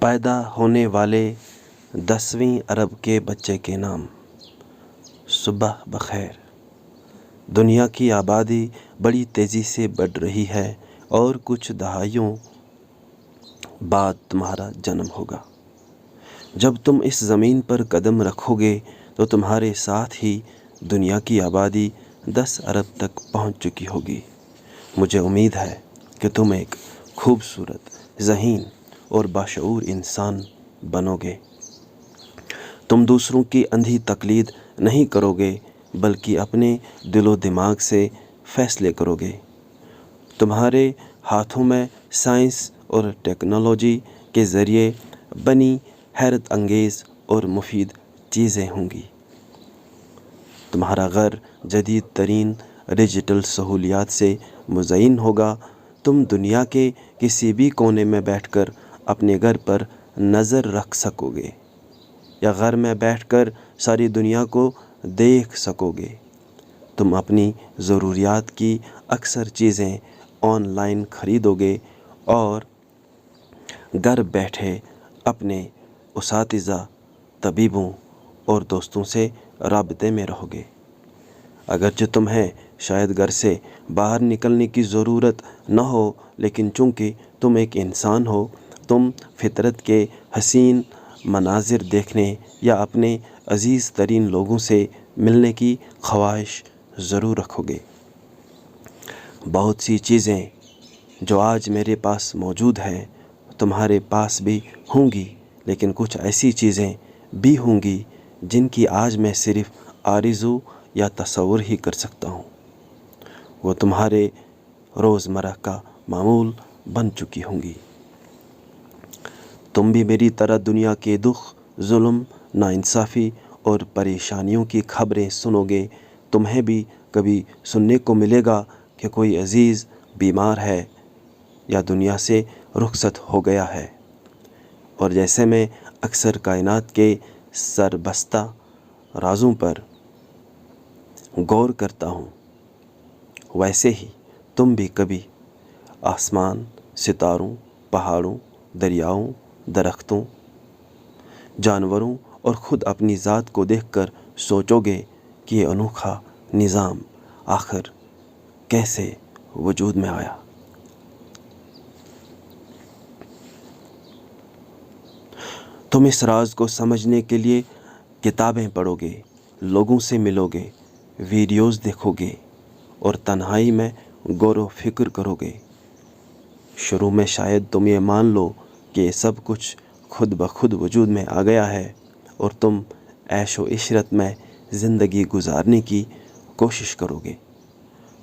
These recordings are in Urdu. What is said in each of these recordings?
پیدا ہونے والے 10ویں ارب کے بچے کے نام۔ صبح بخیر۔ دنیا کی آبادی بڑی تیزی سے بڑھ رہی ہے اور کچھ دہائیوں بعد تمہارا جنم ہوگا۔ جب تم اس زمین پر قدم رکھو گے تو تمہارے ساتھ ہی دنیا کی آبادی 10 ارب تک پہنچ چکی ہوگی۔ مجھے امید ہے کہ تم ایک خوبصورت، ذہین اور باشعور انسان بنو گے۔ تم دوسروں کی اندھی تقلید نہیں کرو گے بلکہ اپنے دل و دماغ سے فیصلے کرو گے۔ تمہارے ہاتھوں میں سائنس اور ٹیکنالوجی کے ذریعے بنی حیرت انگیز اور مفید چیزیں ہوں گی۔ تمہارا گھر جدید ترین ڈیجیٹل سہولیات سے مزین ہوگا۔ تم دنیا کے کسی بھی کونے میں بیٹھ کر اپنے گھر پر نظر رکھ سکو گے یا گھر میں بیٹھ کر ساری دنیا کو دیکھ سکو گے۔ تم اپنی ضروریات کی اکثر چیزیں آن لائن خریدو گے اور گھر بیٹھے اپنے اساتذہ، طبیبوں اور دوستوں سے رابطے میں رہو گے۔ اگرچہ تمہیں شاید گھر سے باہر نکلنے کی ضرورت نہ ہو، لیکن چونکہ تم ایک انسان ہو، تم فطرت کے حسین مناظر دیکھنے یا اپنے عزیز ترین لوگوں سے ملنے کی خواہش ضرور رکھو گے۔ بہت سی چیزیں جو آج میرے پاس موجود ہیں تمہارے پاس بھی ہوں گی، لیکن کچھ ایسی چیزیں بھی ہوں گی جن کی آج میں صرف آرزو یا تصور ہی کر سکتا ہوں۔ وہ تمہارے روزمرہ کا معمول بن چکی ہوں گی۔ تم بھی میری طرح دنیا کے دکھ، ظلم، ناانصافی اور پریشانیوں کی خبریں سنو گے۔ تمہیں بھی کبھی سننے کو ملے گا کہ کوئی عزیز بیمار ہے یا دنیا سے رخصت ہو گیا ہے۔ اور جیسے میں اکثر کائنات کے سربستہ رازوں پر غور کرتا ہوں، ویسے ہی تم بھی کبھی آسمان، ستاروں، پہاڑوں، دریاؤں، درختوں، جانوروں اور خود اپنی ذات کو دیکھ کر سوچو گے کہ یہ انوکھا نظام آخر کیسے وجود میں آیا۔ تم اس راز کو سمجھنے کے لیے کتابیں پڑھو گے، لوگوں سے ملو گے، ویڈیوز دیکھو گے اور تنہائی میں غور و فکر کرو گے۔ شروع میں شاید تم یہ مان لو کہ یہ سب کچھ خود بخود وجود میں آ گیا ہے اور تم عیش و عشرت میں زندگی گزارنے کی کوشش کرو گے،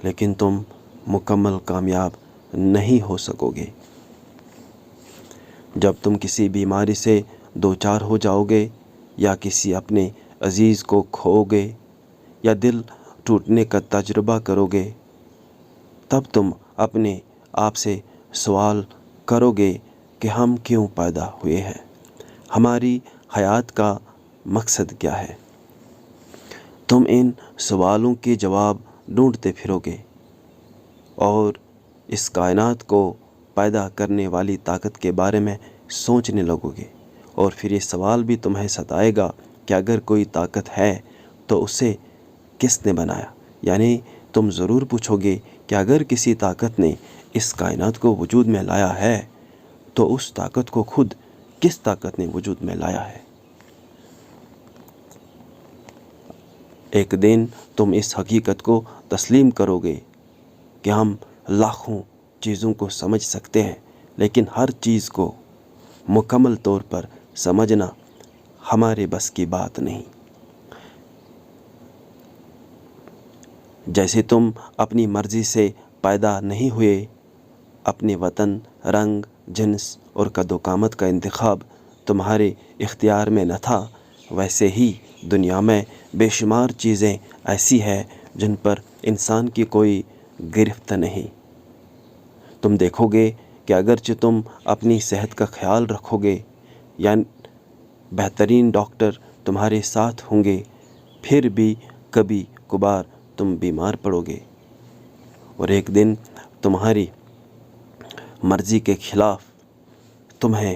لیکن تم مکمل کامیاب نہیں ہو سکو گے۔ جب تم کسی بیماری سے دوچار ہو جاؤ گے یا کسی اپنے عزیز کو کھو گے یا دل ٹوٹنے کا تجربہ کرو گے، تب تم اپنے آپ سے سوال کرو گے کہ ہم کیوں پیدا ہوئے ہیں، ہماری حیات کا مقصد کیا ہے۔ تم ان سوالوں کے جواب ڈھونڈتے پھرو گے اور اس کائنات کو پیدا کرنے والی طاقت کے بارے میں سوچنے لگو گے، اور پھر یہ سوال بھی تمہیں ستائے گا کہ اگر کوئی طاقت ہے تو اسے کس نے بنایا۔ یعنی تم ضرور پوچھو گے کہ اگر کسی طاقت نے اس کائنات کو وجود میں لایا ہے تو اس طاقت کو خود کس طاقت نے وجود میں لایا ہے۔ ایک دن تم اس حقیقت کو تسلیم کرو گے کہ ہم لاکھوں چیزوں کو سمجھ سکتے ہیں، لیکن ہر چیز کو مکمل طور پر سمجھنا ہمارے بس کی بات نہیں۔ جیسے تم اپنی مرضی سے پیدا نہیں ہوئے، اپنے وطن، رنگ، جنس اور قد و قامت کا انتخاب تمہارے اختیار میں نہ تھا، ویسے ہی دنیا میں بے شمار چیزیں ایسی ہیں جن پر انسان کی کوئی گرفت نہیں۔ تم دیکھو گے کہ اگرچہ تم اپنی صحت کا خیال رکھو گے یا بہترین ڈاکٹر تمہارے ساتھ ہوں گے، پھر بھی کبھی کبھار تم بیمار پڑو گے اور ایک دن تمہاری مرضی کے خلاف تمہیں